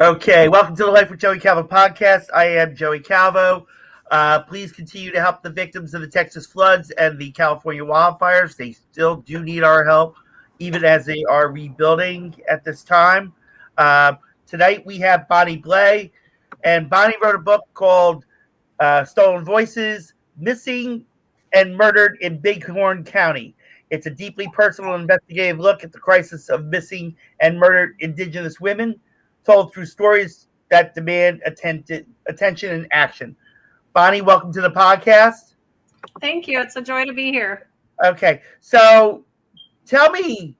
Okay, welcome to the Life with Joey Calvo Podcast. I am Joey Calvo. Please continue to help the victims of the Texas floods and the California wildfires. They still do need our help, even as they are rebuilding at this time. Tonight we have Bonnie Bley, and Bonnie wrote a book called Stolen Voices, Missing and Murdered in Bighorn County. It's a deeply personal investigative look at the crisis of missing and murdered Indigenous women, told through stories that demand attention and action. Bonnie, welcome to the podcast. Thank you. It's a joy to be here. Okay, so tell me,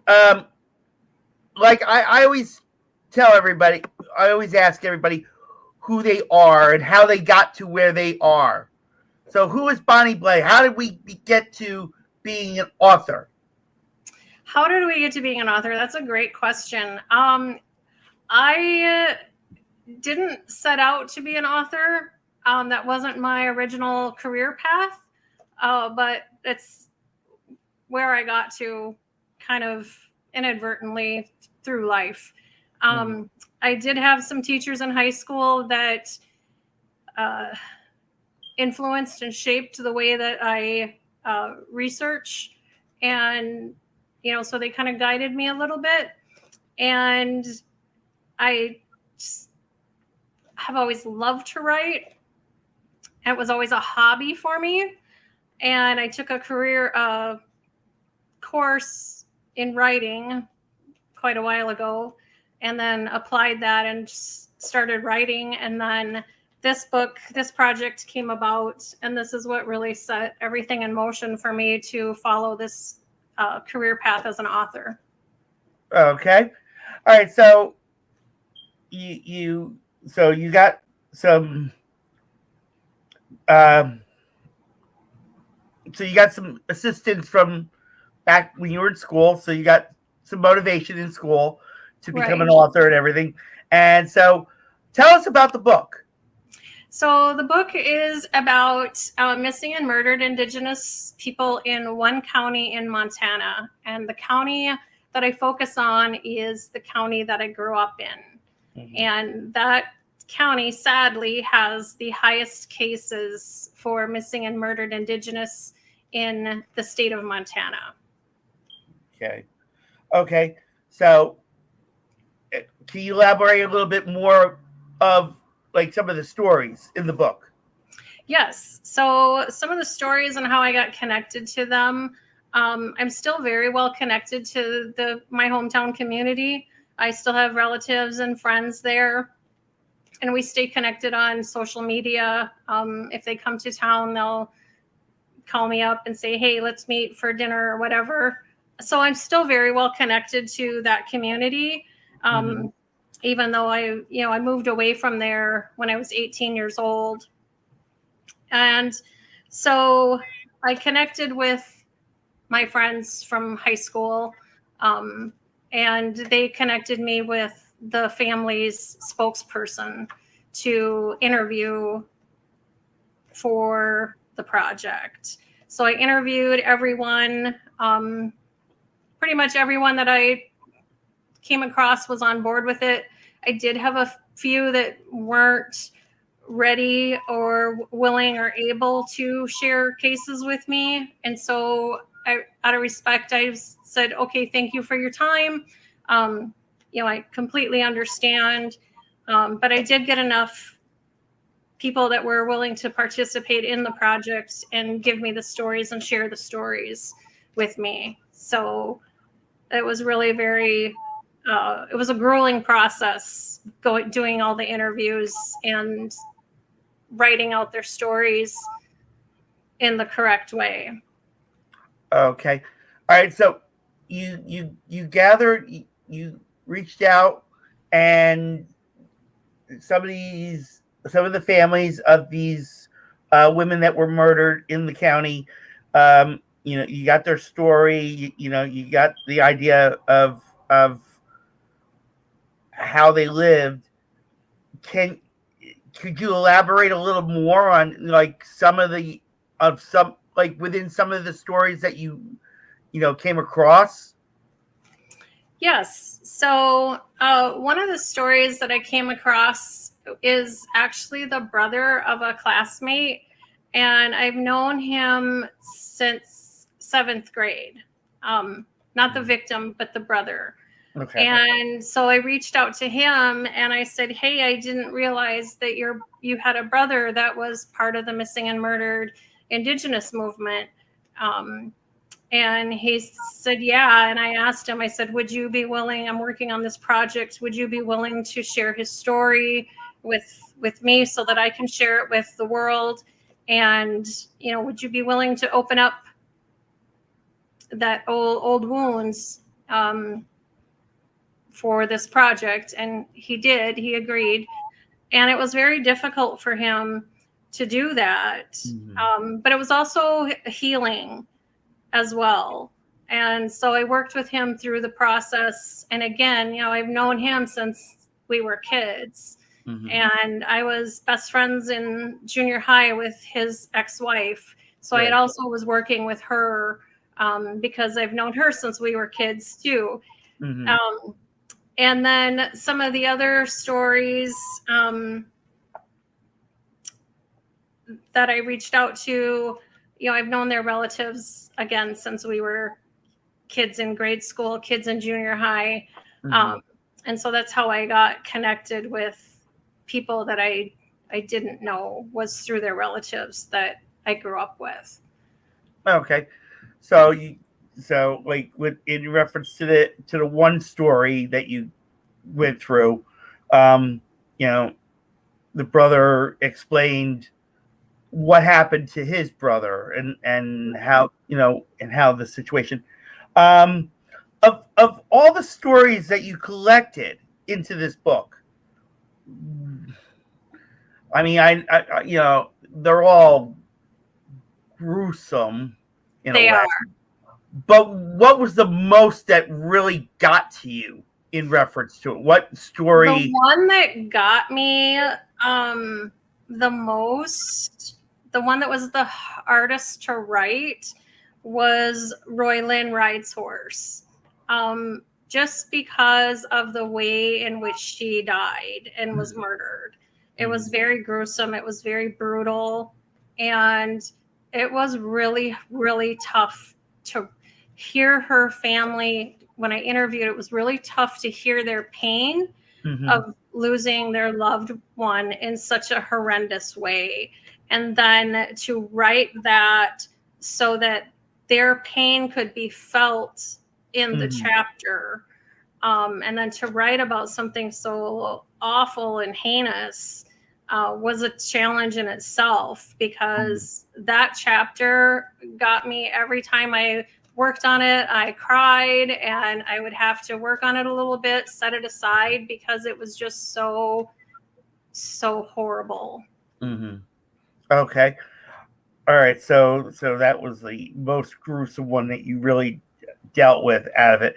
like I always tell everybody, I always ask everybody who they are and how they got to where they are. So who is Bonnie Bley? How did we get to being an author? How did we get to being an author? That's a great question. I didn't set out to be an author. That wasn't my original career path, but it's where I got to kind of inadvertently through life. I did have some teachers in high school that influenced and shaped the way that I research. And, so they kind of guided me a little bit. And I have always loved to write. It was always a hobby for me. And I took a career course in writing quite a while ago, and then applied that and started writing. And then this project came about, and this is what really set everything in motion for me to follow this career path as an author. Okay. All right. So you got some assistance from back when you were in school. So you got some motivation in school to become an author and everything. And so tell us about the book. So the book is about missing and murdered Indigenous people in one county in Montana. And the county that I focus on is the county that I grew up in. And that county, sadly, has the highest cases for missing and murdered Indigenous in the state of Montana. Okay. So can you elaborate a little bit more of like some of the stories in the book? Yes. So some of the stories and how I got connected to them. I'm still very well connected to my hometown community. I still have relatives and friends there, and we stay connected on social media. If they come to town, they'll call me up and say, hey, let's meet for dinner or whatever. So I'm still very well connected to that community. Even though I moved away from there when I was 18 years old. And so I connected with my friends from high school, and they connected me with the family's spokesperson to interview for the project. So I interviewed everyone, pretty much everyone that I came across was on board with it. I did have a few that weren't ready or willing or able to share cases with me. And so out of respect, I said, okay, thank you for your time. I completely understand. But I did get enough people that were willing to participate in the project and give me the stories and share the stories with me. So it was really it was a grueling process doing all the interviews and writing out their stories in the correct way. Okay. All right. So you gathered, you reached out, and some of the families of these women that were murdered in the county, you got their story, you got the idea of how they lived. Could you elaborate a little more on like within some of the stories that you came across? Yes. So one of the stories that I came across is actually the brother of a classmate, and I've known him since 7th grade. Not the victim, but the brother. Okay. And so I reached out to him and I said, "Hey, I didn't realize that you had a brother that was part of the missing and murdered Indigenous movement." And he said, "Yeah." And I asked him, I said, "Would you be willing? I'm working on this project. Would you be willing to share his story with me so that I can share it with the world? And, would you be willing to open up that old wounds for this project?" And he did. He agreed. And it was very difficult for him to do that. But it was also healing as well. And so I worked with him through the process. And again, I've known him since we were kids. And I was best friends in junior high with his ex-wife. So I also was working with her because I've known her since we were kids too. And then some of the other stories that I reached out to, I've known their relatives again since we were kids in grade school, kids in junior high. And so that's how I got connected with people that I didn't know, was through their relatives that I grew up with. Okay. So in reference to the one story that you went through, the brother explained what happened to his brother and how the situation of all the stories that you collected into this book. I mean, I they're all gruesome in a way. Are. But what was the most that really got to you in reference to it? What story? The one that got me the most, the one that was the hardest to write, was Roylyn Rides Horse. Just because of the way in which she died and was murdered. It was very gruesome. It was very brutal. And it was really, really tough to hear her family. When I interviewed, it was really tough to hear their pain of losing their loved one in such a horrendous way. And then to write that so that their pain could be felt in the chapter. And then to write about something so awful and heinous was a challenge in itself, because that chapter got me. Every time I worked on it, I cried, and I would have to work on it a little bit, set it aside, because it was just so horrible. Okay. All right. So that was the most gruesome one that you really dealt with out of it.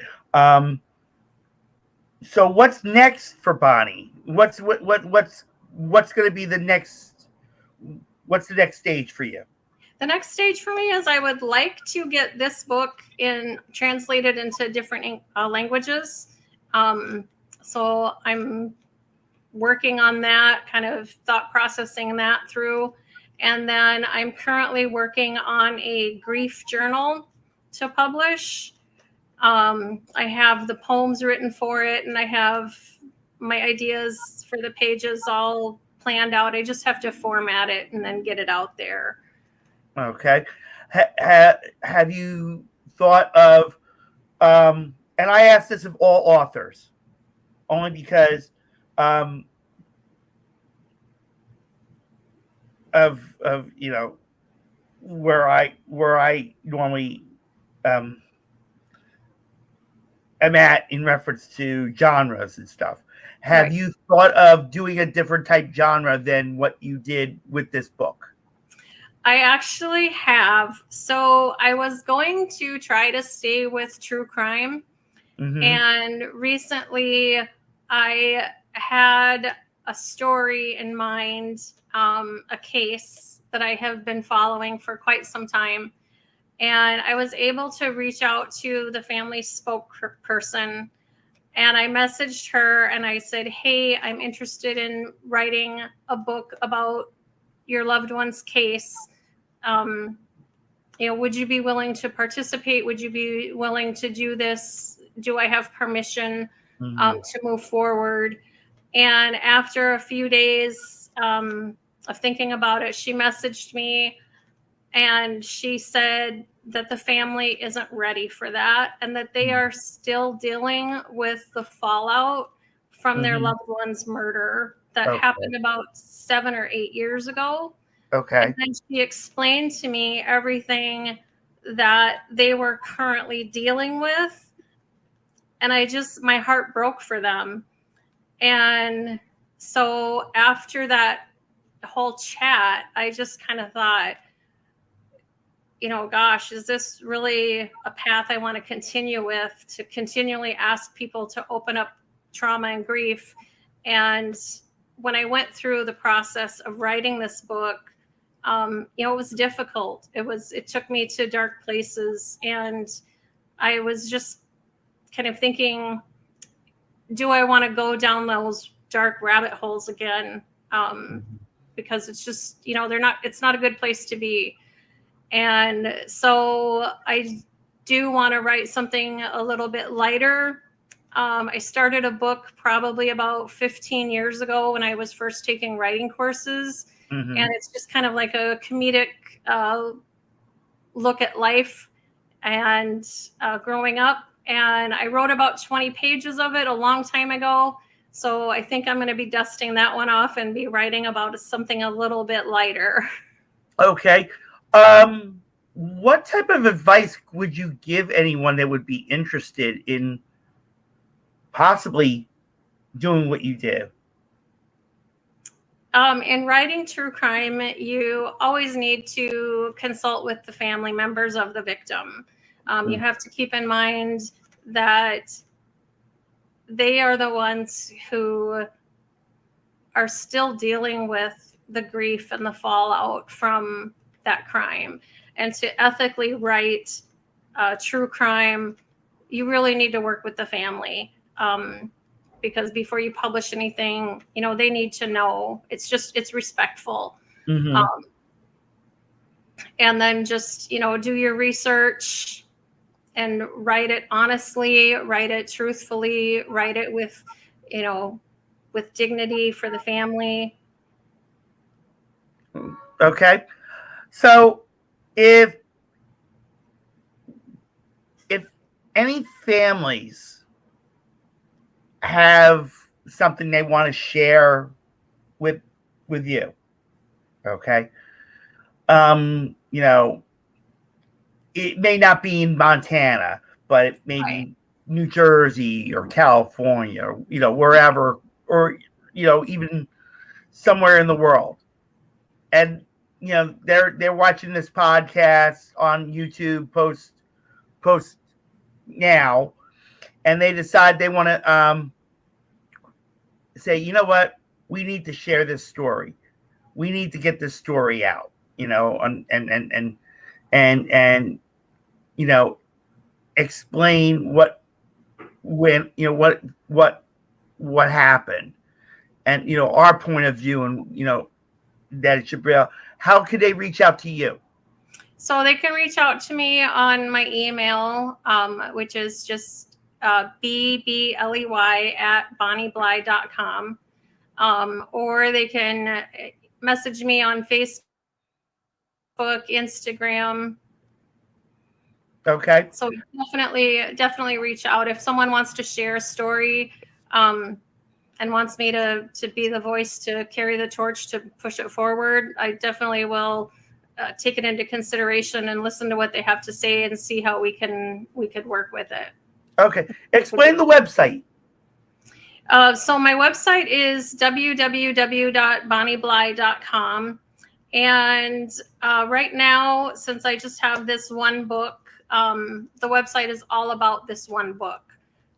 So what's next for Bonnie? What's going to be the next? What's the next stage for you? The next stage for me is I would like to get this book translated into different languages. So I'm working on that, kind of thought processing that through. And then I'm currently working on a grief journal to publish. I have the poems written for it, and I have my ideas for the pages all planned out. I just have to format it and then get it out there. Okay. Have you thought of, and I ask this of all authors, only because of where I normally am at in reference to genres and stuff. Have you thought of doing a different type genre than what you did with this book? I actually have. So I was going to try to stay with true crime. And recently I had a story in mind, a case that I have been following for quite some time. And I was able to reach out to the family spokesperson And I messaged her and I said, hey, I'm interested in writing a book about your loved one's case. Would you be willing to participate? Would you be willing to do this? Do I have permission to move forward? And after a few days of thinking about it, she messaged me and she said that the family isn't ready for that and that they are still dealing with the fallout from their loved one's murder that happened about 7 or 8 years ago. Okay. And then she explained to me everything that they were currently dealing with. And my heart broke for them. And so after that whole chat, I just kind of thought, gosh, is this really a path I want to continue with, to continually ask people to open up trauma and grief? And when I went through the process of writing this book, it was difficult. It took me to dark places. And I was just kind of thinking, do I want to go down those dark rabbit holes again? Because it's just, it's not a good place to be. And so I do want to write something a little bit lighter. I started a book probably about 15 years ago when I was first taking writing courses. And it's just kind of like a comedic look at life and growing up. And I wrote about 20 pages of it a long time ago. So I think I'm going to be dusting that one off and be writing about something a little bit lighter. Okay. What type of advice would you give anyone that would be interested in possibly doing what you do? In writing true crime, you always need to consult with the family members of the victim. You have to keep in mind that they are the ones who are still dealing with the grief and the fallout from that crime. And to ethically write true crime, you really need to work with the family. Because before you publish anything, they need to know. It's respectful. And then just, do your research and write it honestly, write it truthfully, write it with dignity for the family. Okay. So if any families have something they want to share with you, okay, it may not be in Montana, but it may be New Jersey or California, or, wherever, or, even somewhere in the world. And, they're watching this podcast on YouTube post now, and they decide they want to say, you know what, we need to share this story. We need to get this story out, and explain what happened, and our point of view, and that it should be. How could they reach out to you? So they can reach out to me on my email, which is just bbley@bonniebley.com, or they can message me on Facebook, Instagram. Okay. So definitely reach out if someone wants to share a story and wants me to be the voice to carry the torch to push it forward. I definitely will take it into consideration and listen to what they have to say and see how we could work with it. Okay. Explain the website. So my website is www.bonniebley.com. And right now, since I just have this one book, the website is all about this one book.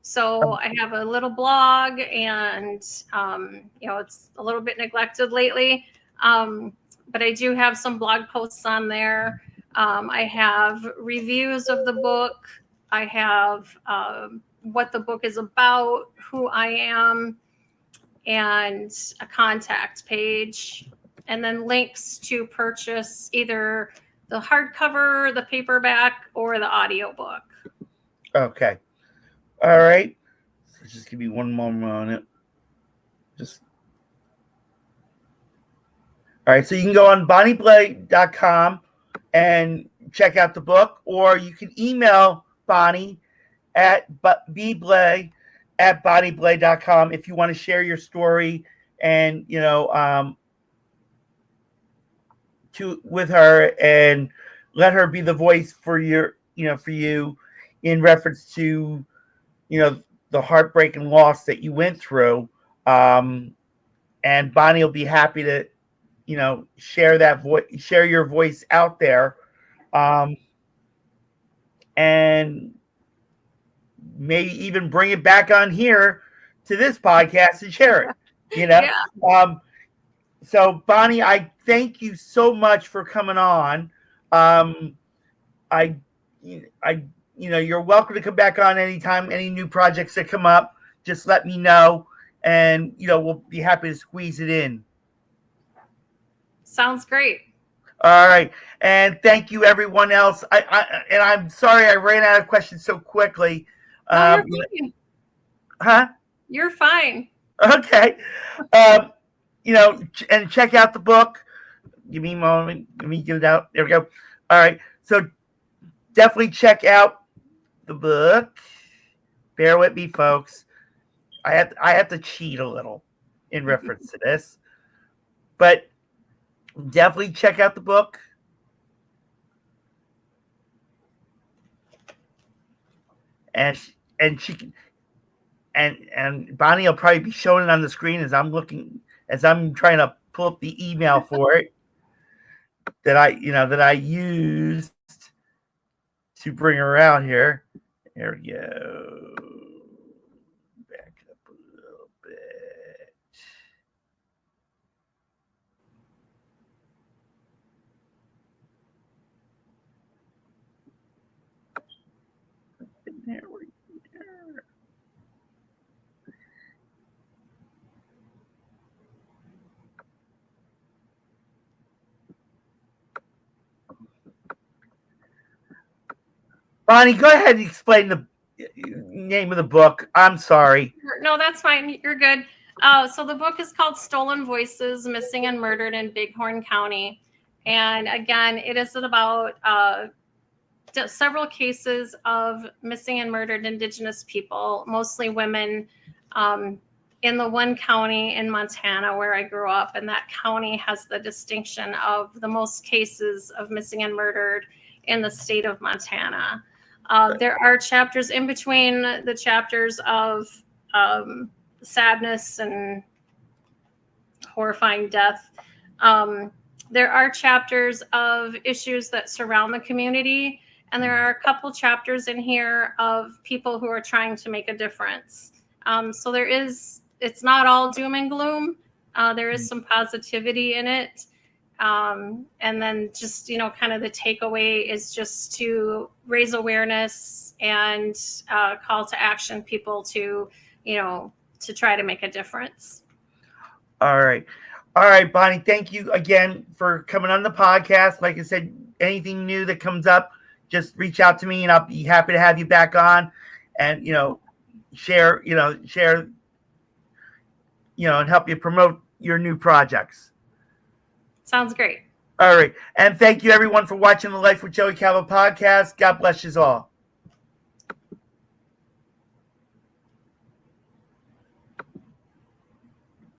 So I have a little blog, and it's a little bit neglected lately, but I do have some blog posts on there. I have reviews of the book. I have what the book is about, who I am, and a contact page, and then links to purchase either the hardcover, the paperback, or the audiobook. Okay. All right. So just give me one moment on it. All right. So you can go on bonniebley.com and check out the book, or you can email Bonnie at bbley@bonniebley.com if you want to share your story and, with her and let her be the voice for you in reference to, the heartbreak and loss that you went through. And Bonnie will be happy to, share your voice out there. And maybe even bring it back on here to this podcast and share it, Yeah. So Bonnie, I thank you so much for coming on. You're welcome to come back on anytime, any new projects that come up, just let me know and, we'll be happy to squeeze it in. Sounds great. All right. And thank you everyone else. I'm sorry I ran out of questions so quickly. You're fine. Huh? You're fine. Okay. And check out the book. Give me a moment. Let me get it out. There we go. All right. So definitely check out the book. Bear with me, folks. I have to cheat a little in reference to this. But definitely check out the book. And she can, and Bonnie will probably be showing it on the screen as I'm trying to pull up the email for it that I used to bring her out here. There we go. Back up a little bit. There we go. Bonnie, go ahead and explain the name of the book. I'm sorry. No, that's fine. You're good. So the book is called Stolen Voices, Missing and Murdered in Bighorn County. And again, it is about several cases of missing and murdered Indigenous people, mostly women, in the one county in Montana where I grew up. And that county has the distinction of the most cases of missing and murdered in the state of Montana. There are chapters in between the chapters of sadness and horrifying death. There are chapters of issues that surround the community, and there are a couple chapters in here of people who are trying to make a difference. So it's not all doom and gloom. There is some positivity in it. And then just, kind of the takeaway is just to raise awareness and call to action people to try to make a difference. All right, Bonnie, thank you again for coming on the podcast. Like I said, anything new that comes up, just reach out to me and I'll be happy to have you back on and, share, and help you promote your new projects. Sounds great. All right. And thank you everyone for watching the Life with Joey Calvo podcast. God bless you all.